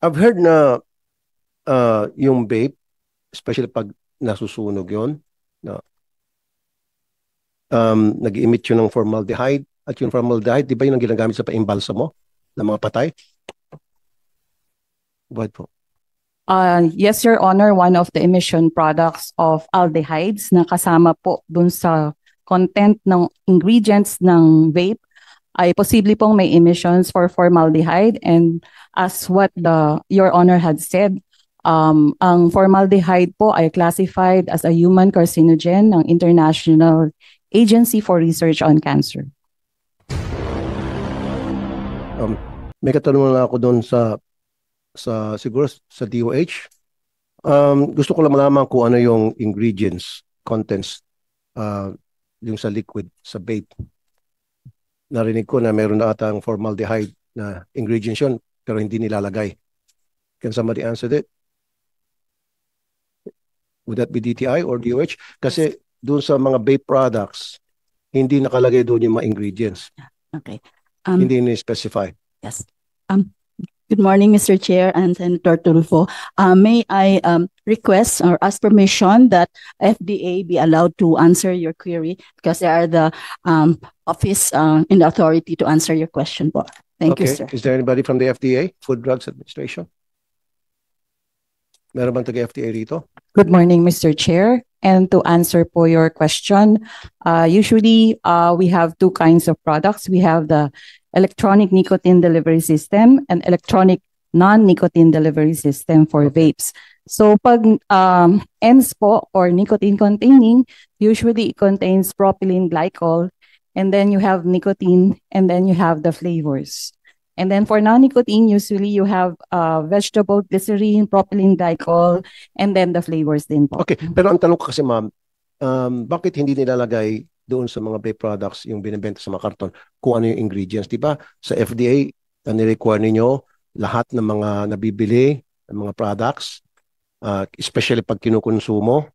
I've heard na yung vape, especially pag nasusunog yon, na nag-emit yun ng formaldehyde. At yung formaldehyde, di ba yun ang ginagamit sa paimbalsa mo ng mga patay? Go ahead po. Yes, Your Honor, one of the emission products of aldehydes na kasama po dun sa content ng ingredients ng vape ay posible pong may emissions for formaldehyde, and as what Your Honor had said, ang formaldehyde po ay classified as a human carcinogen ng International Agency for Research on Cancer. May katanungan lang ako doon siguro sa DOH. Gusto ko lang malaman kung ano yung ingredients, contents, yung sa liquid, sa vape. Narinig ko na meron na atang formaldehyde na ingredients yun, pero hindi nilalagay. Can somebody answer that? Would that be DTI or DOH? Kasi doon sa mga vape products, hindi nakalagay doon yung mga ingredients. Okay. Hindi ni-specify. Yes. Good morning, Mr. Chair and Senator Tulfo. May I request or ask permission that FDA be allowed to answer your query because they are the office in the authority to answer your question. Thank you, sir. Is there anybody from the FDA, Food Drugs Administration? Meron bang taga-FDA rito? Good morning, Mr. Chair. And to answer po your question, usually we have two kinds of products. We have the electronic nicotine delivery system and electronic non-nicotine delivery system for vapes. So pag ENS po or nicotine containing, usually it contains propylene glycol, and then you have nicotine, and then you have the flavors. And then for non-nicotine, usually you have vegetable glycerine, propylene glycol, and then the flavors din po. Okay, pero ang tanong ko kasi ma'am, bakit hindi nilalagay doon sa mga vape products yung binibenta sa mga karton kung ano yung ingredients? Di ba sa FDA, ni-require ninyo lahat ng mga nabibili, ng mga products, especially pag kinukonsumo,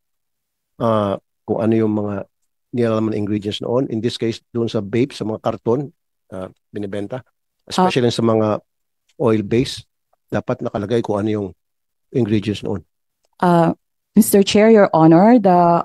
kung ano yung mga nilalaman na ingredients noon. In this case, doon sa vape, sa mga karton, binibenta, especially sa mga oil-based, dapat nakalagay kung ano yung ingredients noon. Mr. Chair, Your Honor,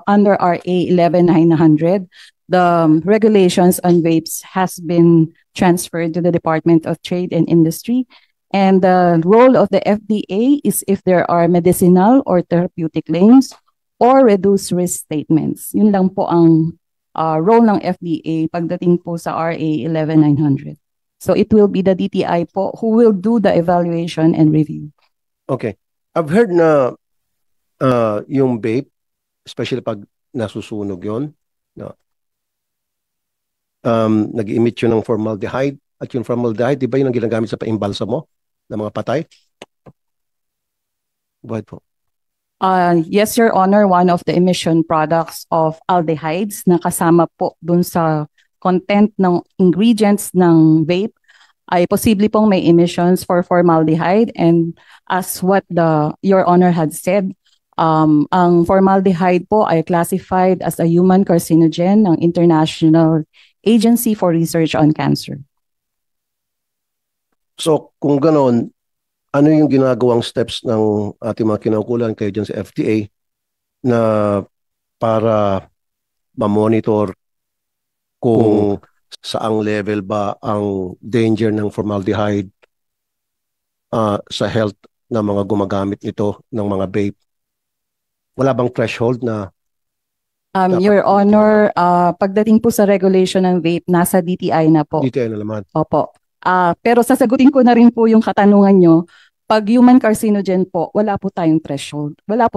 under RA 11900, the regulations on vapes has been transferred to the Department of Trade and Industry. And the role of the FDA is if there are medicinal or therapeutic claims or reduced risk statements. Yun lang po ang role ng FDA pagdating po sa RA 11900. So it will be the DTI po who will do the evaluation and review. Okay. I've heard na yung vape, especially pag nasusunog yon, nag-emit yun ng formaldehyde. At yung formaldehyde, di ba yun ang ginagamit sa paimbalsa mo ng mga patay? Go ahead po. Yes, Your Honor, one of the emission products of aldehydes na kasama po dun sa content ng ingredients ng vape ay posible pong may emissions for formaldehyde, and as what Your Honor had said, ang formaldehyde po ay classified as a human carcinogen ng International Agency for Research on Cancer. So kung ganon, ano yung ginagawang steps ng ating mga kinaukulan kayo dyan sa FDA na para ma-monitor kung saang level ba ang danger ng formaldehyde sa health ng mga gumagamit nito ng mga vape? Wala bang threshold na Your Honor, pagdating po sa regulation ng vape, nasa DTI na po. DTI na naman? Opo. Pero sasagutin ko na rin po yung katanungan nyo. Pag human carcinogen po, wala po tayong threshold. Wala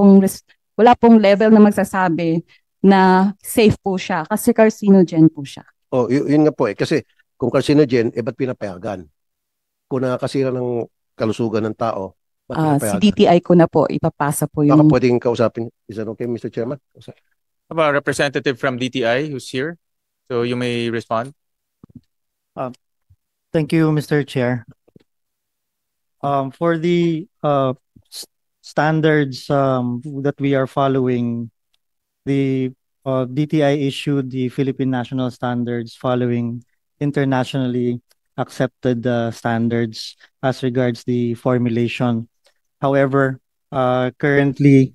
pong level na magsasabi na safe po siya kasi carcinogen po siya. Oh, yun nga po eh. Kasi kung carcinogen, ba't pinapayagan? Kung nakakasira ng kalusugan ng tao, ba't pinapayagan? Si DTI ko na po, ipapasa po yung... Baka pwedeng kausapin. Is that okay, Mr. Chairman? A representative from DTI who's here, so you may respond. Thank you, Mr. Chair. For the standards that we are following, the DTI issued the Philippine National Standards following internationally accepted standards as regards the formulation However, currently,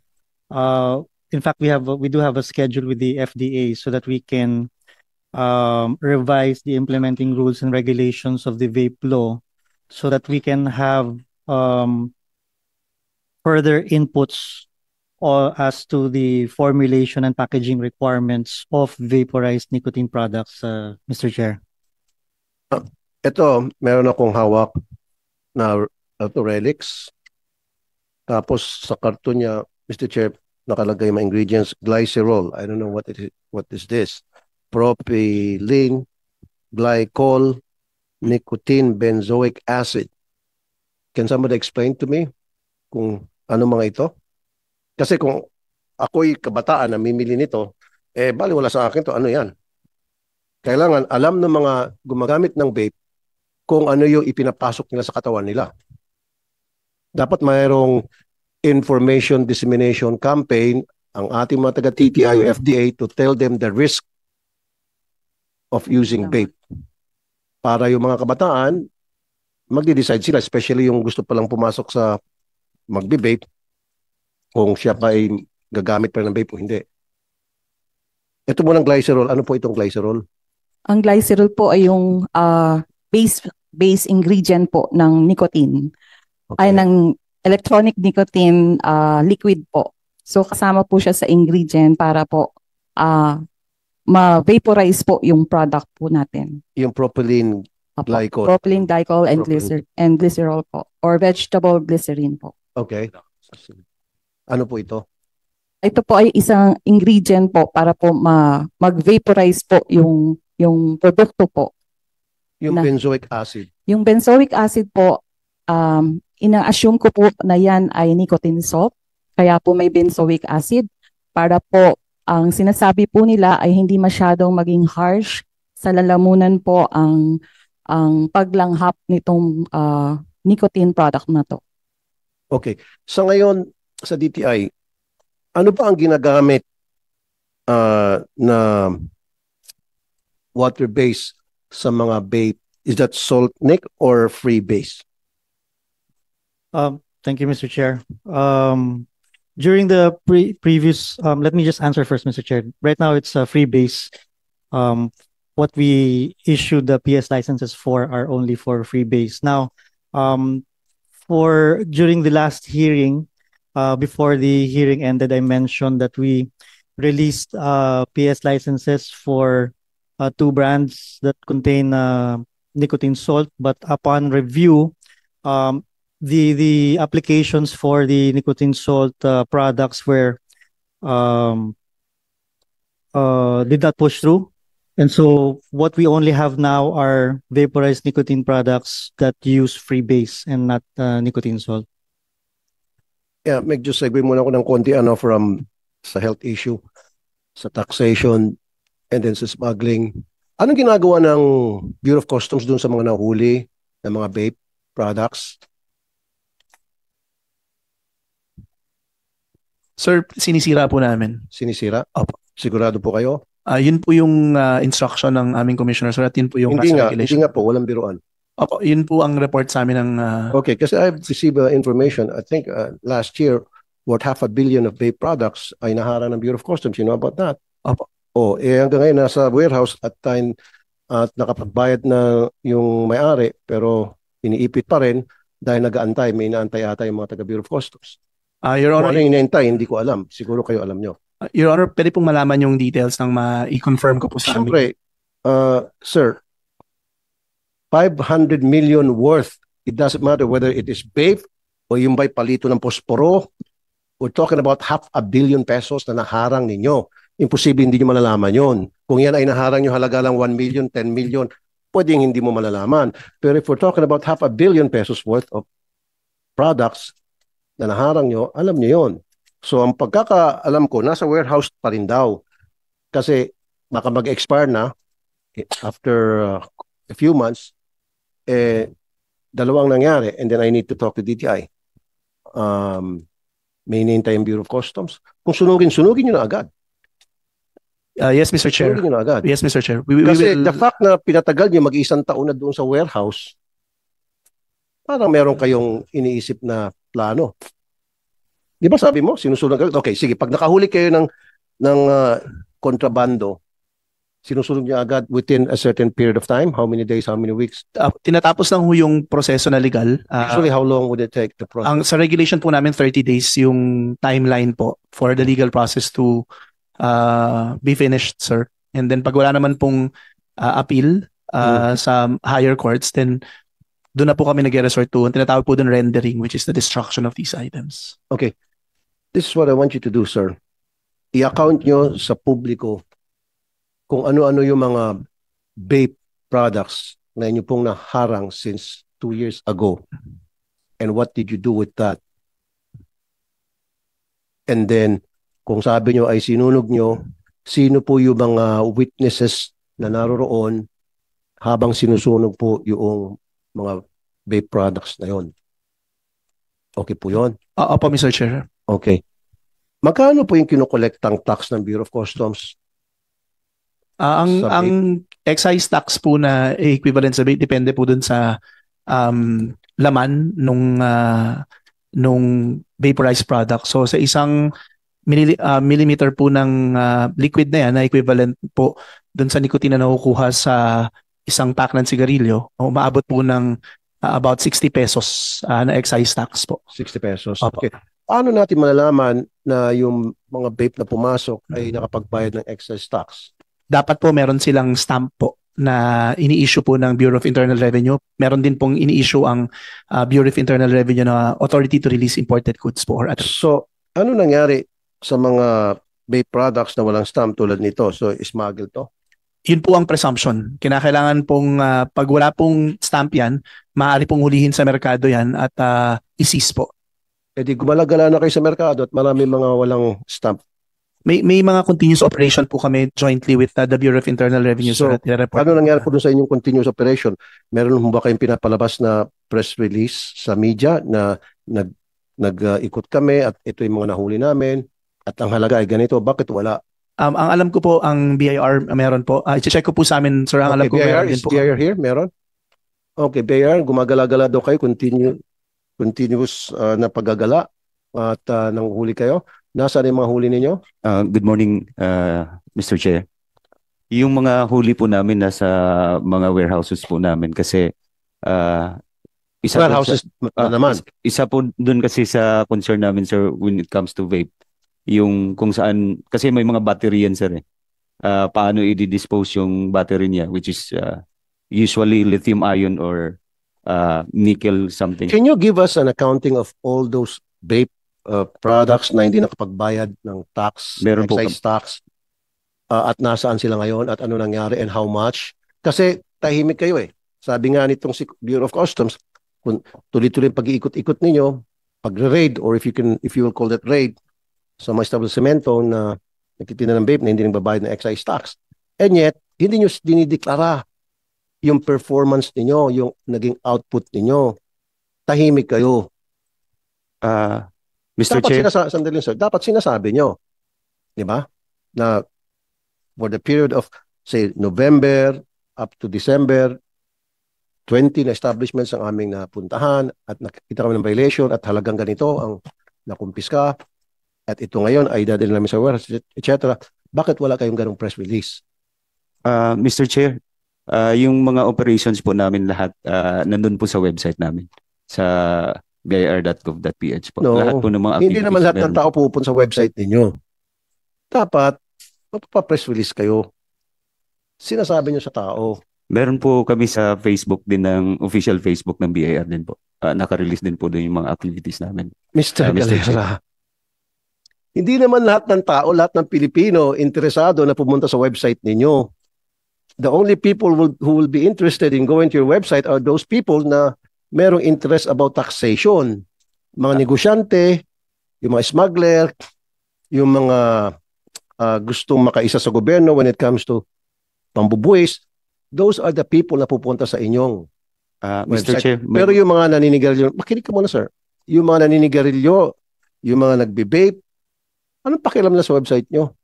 in fact, we do have a schedule with the FDA so that we can revise the implementing rules and regulations of the vape law so that we can have further inputs as to the formulation and packaging requirements of vaporized nicotine products, Mr. Chair. Ito, meron akong hawak na relics. Tapos sa karton niya, Mr. Chair, nakalagay mga ingredients, glycerol. I don't know what is this. Propylene, glycol, nicotine, benzoic acid. Can somebody explain to me kung ano mga ito? Kasi kung ako'y kabataan na mimili nito, bali wala sa akin to, ano yan? Kailangan alam ng mga gumagamit ng vape kung ano yung ipinapasok nila sa katawan nila. Dapat mayroong information dissemination campaign ang ating mga taga-TTI o FDA to tell them the risk of using vape. Para yung mga kabataan, magde-decide sila, especially yung gusto palang pumasok sa magbe-vape, kung siya pa ay gagamit pa ng vape o hindi. Ito munang glycerol. Ano po itong glycerol? Ang glycerol po ay yung base ingredient po ng nicotine. Okay. Ay ng electronic nicotine liquid po. So kasama po siya sa ingredient para po ma-vaporize po yung product po natin. Yung propylene glycol. Propylene glycol and Propylene. glycerol po. Or vegetable glycerin po. Okay. Ano po ito? Ito po ay isang ingredient po para po mag-vaporize po yung produkto po. Yung benzoic acid. Yung benzoic acid po, ina-assume ko po na yan ay nicotine salt. Kaya po may benzoic acid para po ang sinasabi po nila ay hindi masyadong maging harsh sa lalamunan po ang paglanghap nitong nicotine product na to. Okay. Sa ngayon, sa DTI, ano pa ang ginagamit na water-based sa mga vape? Is that salt, Nick, or free-based? Thank you, Mr. Chair. During the previous, let me just answer first, Mr. Chair. Right now, it's a free base. What we issued the PS licenses for are only for free base. Now, during the last hearing, before the hearing ended, I mentioned that we released PS licenses for 2 brands that contain nicotine salt, but upon review, the applications for the nicotine salt products did not push through. And so what we only have now are vaporized nicotine products that use free base and not nicotine salt. Yeah, medyo segue muna ako ng konti from sa health issue, sa taxation, and then sa smuggling. Anong ginagawa ng Bureau of Customs dun sa mga nahuli ng mga vape products? Sir, sinisira po namin. Sinisira? Opo. Sigurado po kayo? Yun po yung instruction ng aming commissioner, sir, at yun po yung Hindi regulation. nga po, walang biruan. Opo, yun po ang report sa amin ng... Okay, kasi I've received information, I think last year, worth 500 million of vape products ay naharang ng Bureau of Customs. You know about that? Opo. Hanggang ngayon nasa warehouse at nakapagbayad na yung may-ari pero iniipit pa rin dahil nag-aantay, may inaantay ata yung mga taga Bureau of Customs. Your Kung Honor, ano yung inaantay, hindi ko alam. Siguro kayo alam nyo. Your Honor, pwede pong malaman yung details ng i-confirm ko po sa amin. Siyempre, sir, 500 million worth, it doesn't matter whether it is vape o yung ba'y palito ng posporo. We're talking about 500 million pesos na naharang ninyo. Imposible hindi nyo malalaman yon. Kung yan ay naharang nyo halaga lang 1 million, 10 million, pwedeng hindi mo malalaman. Pero if we're talking about 500 million pesos worth of products na naharang nyo, alam nyo yon. So ang pagkakaalam ko, nasa warehouse pa rin daw. Kasi baka mag-expire na after a few months, dalawang nangyari, and then I need to talk to DTI. May hinihintay yung Bureau of Customs. Kung sunugin nyo na agad. Yes, Mr. Chair. Sunugin nyo na agad. Yes, Mr. Chair. We Kasi will... the fact na pinatagal nyo mag-isang taon na doon sa warehouse, parang meron kayong iniisip na plano. Di ba sabi mo, sinusunod agad? Okay, sige, pag nakahuli kayo ng kontrabando, sinusunod niyo agad within a certain period of time? How many days, how many weeks? Tinatapos lang ho yung proseso na legal. Usually, how long would it take the process? Sa regulation po namin, 30 days yung timeline po for the legal process to be finished, sir. And then pag wala naman pong appeal sa higher courts, then doon na po kami nag-resort to. Tinatawag po doon rendering, which is the destruction of these items. Okay. This is what I want you to do, sir. I-account nyo sa publiko kung ano-ano yung mga vape products na inyo pong naharang since 2 years ago. And what did you do with that? And then, kung sabi nyo ay sinunog nyo, sino po yung mga witnesses na naroroon habang sinusunog po yung mga vape products na yon? Okay po yun? Opo, Mr. Chair. Okay. Magkano po yung kinokolektang tax ng Bureau of Customs? Ang excise tax po na equivalent sa vape depende po dun sa laman nung vaporized product. So sa isang millimeter po ng liquid na yan na equivalent po dun sa nicotine na nakukuha sa isang pack ng sigarilyo, umaabot po ng about 60 pesos na excise tax po. 60 pesos. Opo. Okay. Paano natin malalaman na yung mga vape na pumasok ay nakapagbayad ng excise tax? Dapat po meron silang stamp po na ini-issue po ng Bureau of Internal Revenue. Meron din pong ini-issue ang Bureau of Internal Revenue na authority to release imported goods po. So, ano nangyari sa mga vape products na walang stamp tulad nito? So, smuggle to? Yun po ang presumption. Kinakailangan pong pag wala pong stamp yan, maaari pong hulihin sa merkado yan at i-seize po. E di gumalagala na kayo sa merkado at marami mga walang stamp. May mga continuous operation po kami jointly with the Bureau of Internal Revenue. So, report. ano nangyari po dun sa inyong continuous operation? Meron ba kayong pinapalabas na press release sa media na nag-ikot kami at ito yung mga nahuli namin at ang halaga ay ganito? Bakit wala? Ang alam ko po, ang BIR meron po. I-check ko po sa amin, sir. Ang alam ko BIR, meron din is po. BIR here? Meron? Okay, BIR, gumagala-gala daw kayo, continuous na paggagala at nanghuli kayo. Nasaan yung mga huli ninyo? Good morning, Mr. Chair. Yung mga huli po namin nasa mga warehouses po namin kasi Warehouses naman. Isa po dun kasi sa concern namin, sir, when it comes to vape. Yung kung saan, kasi may mga battery yan, sir. Paano i-dispose yung battery niya, which is usually lithium ion or nickel something. Can you give us an accounting of all those vape products na hindi nakapagbayad ng tax, Meron po excise tax, at nasaan sila ngayon at ano nangyari and how much? Kasi tahimik kayo eh. Sabi nga nitong si Bureau of Customs, kung tuloy-tuloy pag-iikot-ikot ninyo, pag-raid or if you will call that raid sa mga establishmento na nagtitinda ng vape na hindi nagbabayad ng excise tax. And yet, hindi nyo dinideklara yung performance ninyo, yung naging output ninyo. Tahimik kayo. Mr. Chair, Sandali, sir. Dapat sinasabi nyo, di ba, na for the period of, say, November up to December, 20 na establishments ang aming napuntahan at nakikita kami ng violation at halagang ganito ang nakumpiska at ito ngayon ay dadalhin namin sa warehouse, etc. Bakit wala kayong ganong press release? Mr. Chair, yung mga operations po namin lahat nandun po sa website namin sa bir.gov.ph po. No, lahat po ng mga hindi naman lahat ng meron tao pupunta sa website ninyo. Dapat, magpa-press release kayo. Sinasabi nyo sa tao. Meron po kami sa Facebook din ng official Facebook ng BIR din po. Naka-release din po doon yung mga activities namin. Mr. Mr. Galera, hindi naman lahat ng tao, lahat ng Pilipino interesado na pumunta sa website ninyo. The only people who will be interested in going to your website are those people na merong interest about taxation. Mga negosyante, yung mga smuggler, yung mga gustong makaisa sa gobyerno when it comes to pambubuwis. Those are the people na pupunta sa inyong Mr. website. Chair, Pero yung mga naninigarilyo, makinig ka muna, sir. Yung mga naninigarilyo, yung mga nagbe-vape, anong pakialam na sa website nyo?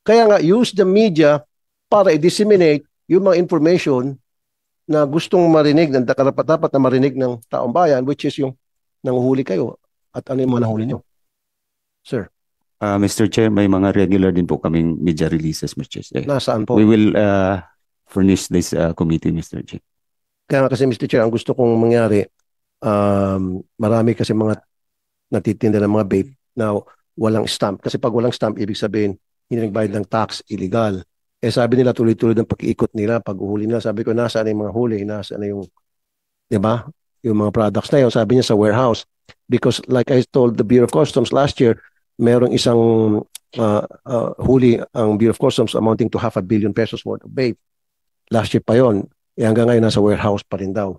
Kaya nga, use the media para i-disseminate yung mga information na gustong marinig, na dapat na marinig ng taong bayan, which is yung nanguhuli kayo. At ano yung mga nahuli nyo? Sir, Mr. Chair, may mga regular din po kaming media releases, Mr. Chair. nasaan po? We will furnish this committee, Mr. Chair. Kaya nga kasi Mr. Chair, ang gusto kong mangyari, marami kasi mga natitinda ng mga vape na walang stamp. Kasi pag walang stamp, ibig sabihin, hindi nagbayad ng tax, illegal. Eh sabi nila, tuloy-tuloy ng pag-iikot nila, pag-uhuli nila. Sabi ko, nasaan yung mga huli? Nasaan yung, di ba? Yung mga products na yun, sabi niya sa warehouse. Because like I told the Bureau of Customs last year, merong isang huli ang Bureau of Customs amounting to 500 million pesos worth of vape. Last year pa yon. Hanggang ngayon nasa warehouse pa rin daw.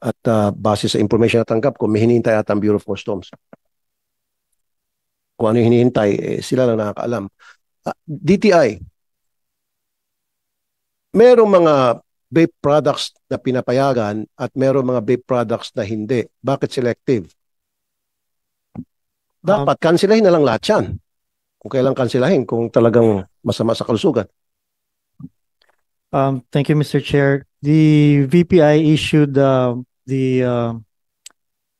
At base sa information na tanggap ko, may hinihintay at ang Bureau of Customs. Kung ano yung hinihintay, sila lang nakakaalam. DTI, merong mga vape products na pinapayagan at merong mga vape products na hindi. Bakit selective? Dapat kansilahin na lang lahat yan. Kung kailang kansilahin, kung talagang masama sa kalusugan. Thank you, Mr. Chair. The VPI issued the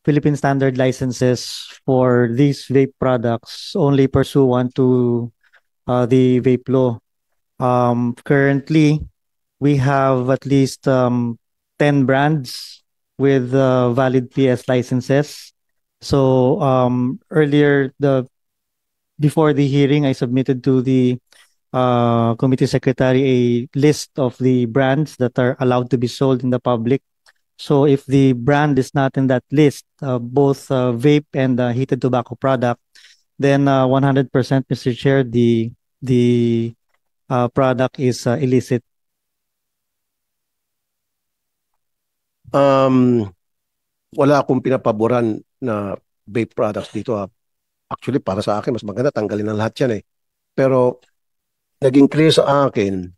Philippine standard licenses for these vape products only pursuant to the vape law. Currently, we have at least 10 brands with valid PS licenses. So earlier, before the hearing, I submitted to the committee secretary a list of the brands that are allowed to be sold in the public. So if the brand is not in that list, both vape and heated tobacco product, then 100%, Mr. Chair, the product is illicit. Wala akong pinapaboran na vape products dito. Actually, para sa akin, mas maganda tanggalin ng lahat yan eh. Pero naging clear sa akin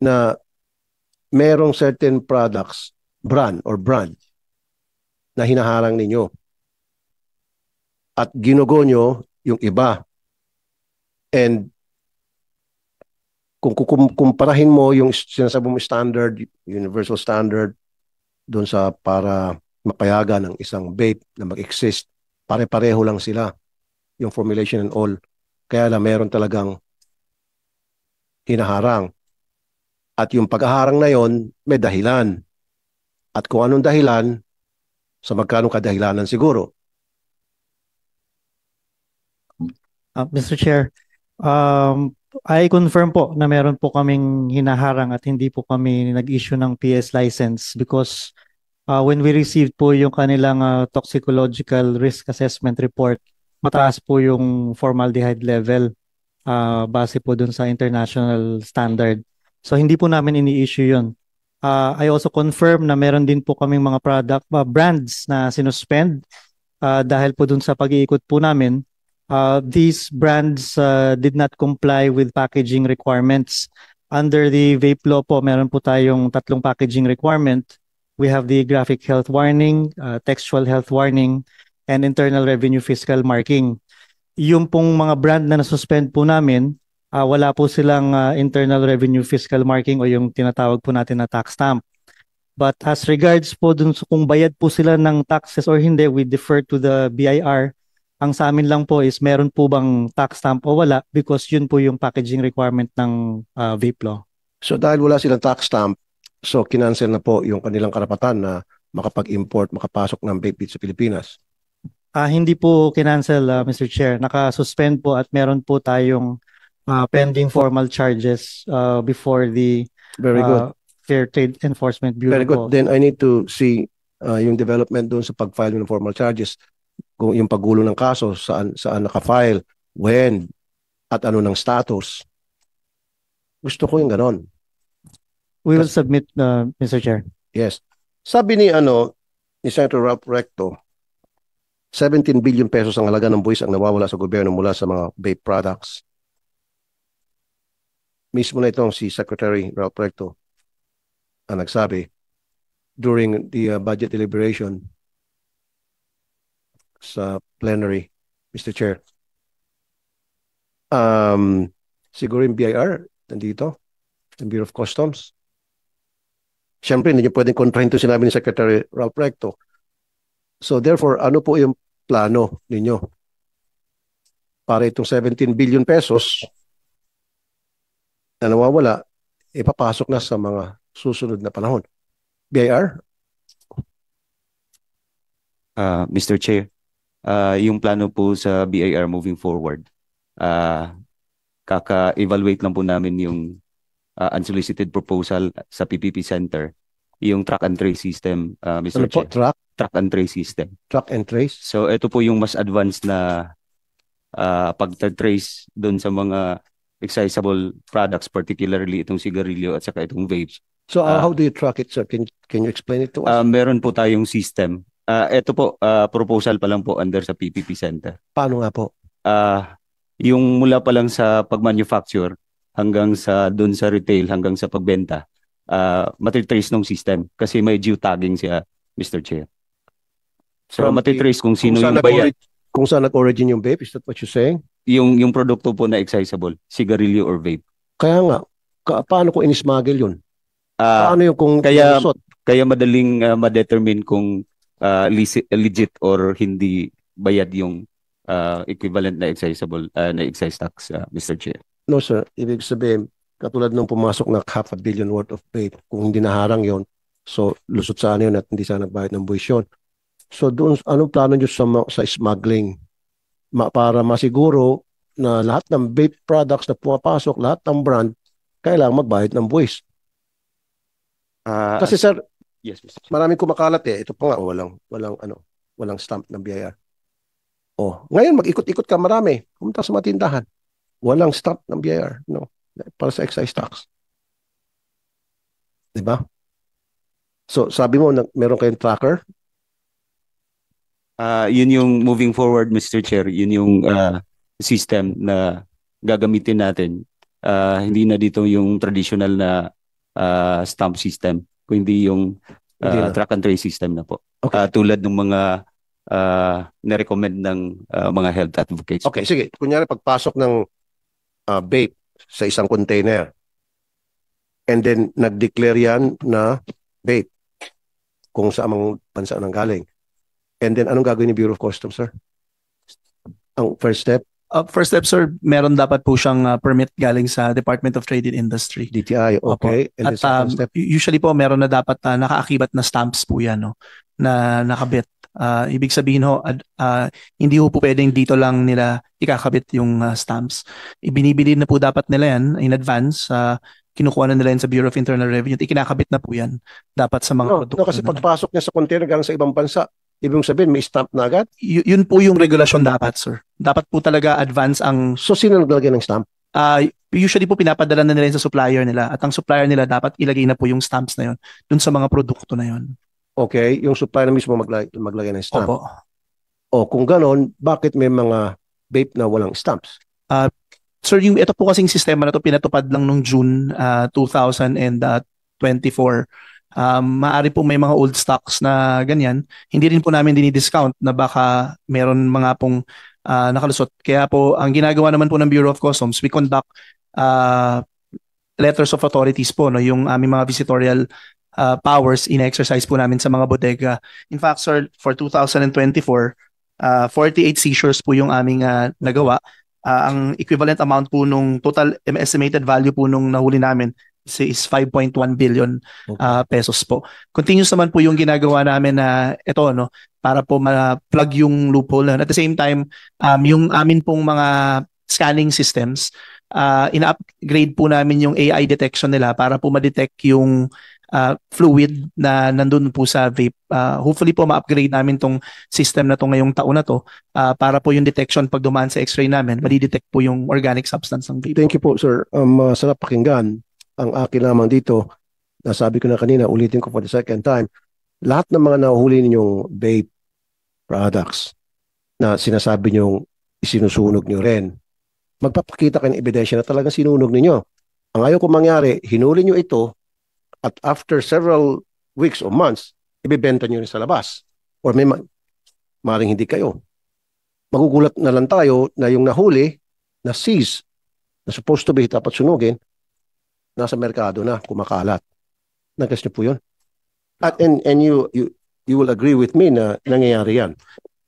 na merong certain products, brand na hinaharang ninyo. At ginugo nyo yung iba. And kung kumparahin mo yung sinasabi mo standard, universal standard, doon sa para mapayagan ng isang vape na mag-exist, pare-pareho lang sila. Yung formulation and all. Kaya lang meron talagang hinaharang. At yung paghaharang na yon may dahilan. At kung anong dahilan, sa magkano kadahilanan siguro. Mr. Chair, I confirm po na meron po kaming hinaharang at hindi po kami nag-issue ng PS license because when we received po yung kanilang toxicological risk assessment report, mataas po yung formaldehyde level base po dun sa international standard. So hindi po namin ini-issue yun. I also confirm na meron din po kaming mga brands na sinuspend dahil po dun sa pag-iikot po namin. These brands did not comply with packaging requirements. Under the vape law po, meron po tayong 3 packaging requirement. We have the graphic health warning, textual health warning, and internal revenue fiscal marking. Yung pong mga brand na nasuspend po namin, wala po silang internal revenue fiscal marking o yung tinatawag po natin na tax stamp. But as regards po dun kung bayad po sila ng taxes or hindi, we defer to the BIR. Ang sa amin lang po is meron po bang tax stamp o wala because yun po yung packaging requirement ng vape law. So dahil wala silang tax stamp, so kinancel na po yung kanilang karapatan na makapag-import, makapasok ng vape sa Pilipinas. Hindi po kinancel, Mr. Chair. Naka-suspend po at meron po tayong pending formal charges before the Very good. Fair Trade Enforcement Bureau. Very good. Po. Then I need to see yung development doon sa pag-file ng formal charges. Kung yung paggulo ng kaso, saan naka-file, when, at ano ng status. Gusto ko yung ganon. We will submit, Mr. Chair. Yes. Sabi ni Senator Ralph Recto, 17 billion pesos ang halaga ng buwis ang nawawala sa gobyerno mula sa mga vape products. Mismo na itong si Secretary Ralph Recto ang nagsabi during the budget deliberation sa plenary, Mr. Chair. Siguro yung BIR nandito, the Bureau of Customs. Siyempre, hindi nyo pwedeng kontrahin ito sinabi ni Secretary Ralph Recto. So therefore, ano po yung plano ninyo para itong 17 billion pesos na nawawala, ipapasok na sa mga susunod na panahon? BIR? Mr. Chair, yung plano po sa BIR moving forward, kaka-evaluate lang po namin yung unsolicited proposal sa PPP Center, yung track and trace system, Mr. Ano po? Chair. Track and trace system. Track and trace? So ito po yung mas advanced na pag-trace doon sa mga excisable products, particularly itong sigarilyo at saka itong vapes. So how do you track it, sir? Can you explain it to us? Meron po tayong system. Ito po, proposal pa lang po under sa PPP Center. Paano nga po? Yung mula pa lang sa pag-manufacture hanggang sa doon sa retail, hanggang sa pagbenta, matitrace ng system kasi may geotagging siya, Mr. Chair. So matitrace kung sino yung bayad. Kung saan nag-origin yung vape, is that what you're saying? Yung produkto po na excisable, sigarilyo or vape. Kaya nga, paano kung in-smuggle yun? Ah, Paano yung kung kaya- lusot? Kaya madaling ma-determine kung legit or hindi bayad yung equivalent na excisable na excise tax, Mr. Chair. No, sir. Ibig sabihin, katulad nung pumasok na $500 million worth of vape, kung hindi naharang yon, so lusot sana yun at hindi sana nagbayad ng buwis yun. So doon, anong plano nyo sa smuggling? Para masiguro na lahat ng vape products na pumapasok, lahat ng brand, kailangan magbayad ng buwis. Kasi sir, yes, Mr. Chair. maraming kumakalat eh. Ito pa nga, walang stamp ng BIR. Oh, ngayon mag-ikot-ikot ka marami. Pumunta sa mga tindahan. Walang stamp ng BIR, no. Para sa excise tax. 'Di ba? So, sabi mo meron kayong tracker? Yun yung moving forward, Mr. Chair, yun yung system na gagamitin natin. Hindi na dito yung traditional na stamp system, kundi yung Hindi na. track and trace system na po. Okay. Tulad ng mga na-recommend ng mga health advocates. Okay, sige. Kunyari, pagpasok ng vape sa isang container and then nag-declare yan na vape kung sa amang bansa nang galing. And then, anong gagawin ni Bureau of Customs, sir? Ang first step, First step, sir, meron dapat po siyang permit galing sa Department of Trade and Industry. DTI, okay. And then At second step, usually po meron na dapat nakaakibat na stamps po yan, no, na nakabit. Ibig sabihin ho, hindi ho po pwedeng dito lang nila ikakabit yung stamps. Ibinibili na po dapat nila yan in advance. Kinukuha na nila yan sa Bureau of Internal Revenue at ikinakabit na po yan dapat sa mga produkto. kasi nila. pagpasok niya sa container galing sa ibang bansa, ibig sabihin may stamp na agad. Yun po yung regulasyon dapat, sir. Dapat po talaga advance ang So, sino naglagay ng stamp? usually po pinapadala na nila yun sa supplier nila at ang supplier nila dapat ilagay na po yung stamps na yun dun sa mga produkto na yun. Okay, yung supplier na mismo maglagay ng stamp. Opo. O kung ganon, bakit may mga vape na walang stamps? Sir, ito po kasing sistema na to pinatupad lang nung June 2024. Maaari po may mga old stocks na ganyan. Hindi rin po namin dinidiscount na baka meron mga pong nakalusot. Kaya po, ang ginagawa naman po ng Bureau of Customs, we conduct letters of authorities po, no, yung aming mga visitorial powers in-exercise po namin sa mga bodega. In fact, sir, for 2024, 48 seizures po yung aming nagawa. Ang equivalent amount po nung total estimated value po nung nahuli namin is 5.1 billion pesos po. Continuous naman po yung ginagawa namin na ito, no, para po ma-plug yung loophole. At the same time, yung amin pong mga scanning systems, ina-upgrade po namin yung AI detection nila para po ma-detect yung fluid na nandun po sa vape. Hopefully po ma-upgrade namin tong system na to ngayong taon na to para po yung detection pag dumaan sa x-ray namin, ma-detect po yung organic substance ng vape. Thank you po, sir. Sarap pakinggan. Ang akin lamang dito, nasabi ko na kanina, ulitin ko for the second time, lahat ng mga nahuhuli ninyong vape products na sinasabi niyong isinusunog niyo rin, magpapakita kayo ng ebidensya na talagang sinunog ninyo. Ang ayaw ko mangyari, hinuli niyo ito at after several weeks or months, ibibenta niyo rin sa labas. Or may maring hindi kayo. Magugulat na lang tayo na yung nahuli, na seize, na supposed to be dapat sunugin, nasa merkado na, kumakalat. Nag-guess niyo po yun? And you will agree with me na nangyayari yan.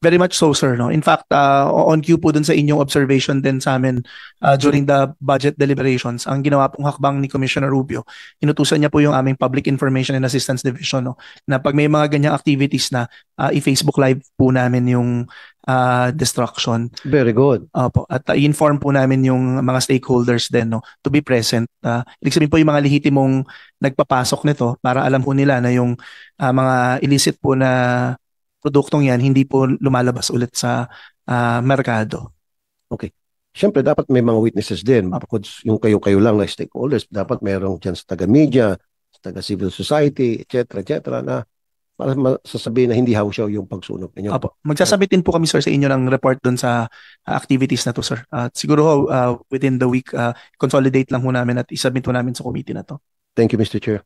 Very much so, sir. No? In fact, on cue po dun sa inyong observation din sa amin during the budget deliberations, ang ginawa pong hakbang ni Commissioner Rubio, inutusan niya po yung aming Public Information and Assistance Division, no? Na pag may mga ganyang activities na, i-Facebook Live po namin yung destruction. Very good. Opo. At i-inform po namin yung mga stakeholders din, no, to be present. Ibig sabihin po yung mga lehitimong nagpapasok nito para alam po nila na yung mga illicit po na produktong yan hindi po lumalabas ulit sa merkado. Siyempre, dapat may mga witnesses din. Bukod yung kayo-kayo lang na stakeholders, dapat merong dyan sa taga-media, sa taga-civil society, etc. na para masasabihin na hindi hawsyaw yung pagsunog ninyo. Opo. Magsasabitin po kami, sir, sa inyo ng report doon sa activities na to, sir. Siguro within the week, consolidate lang po namin at isubmit po namin sa committee na to. Thank you, Mr. Chair.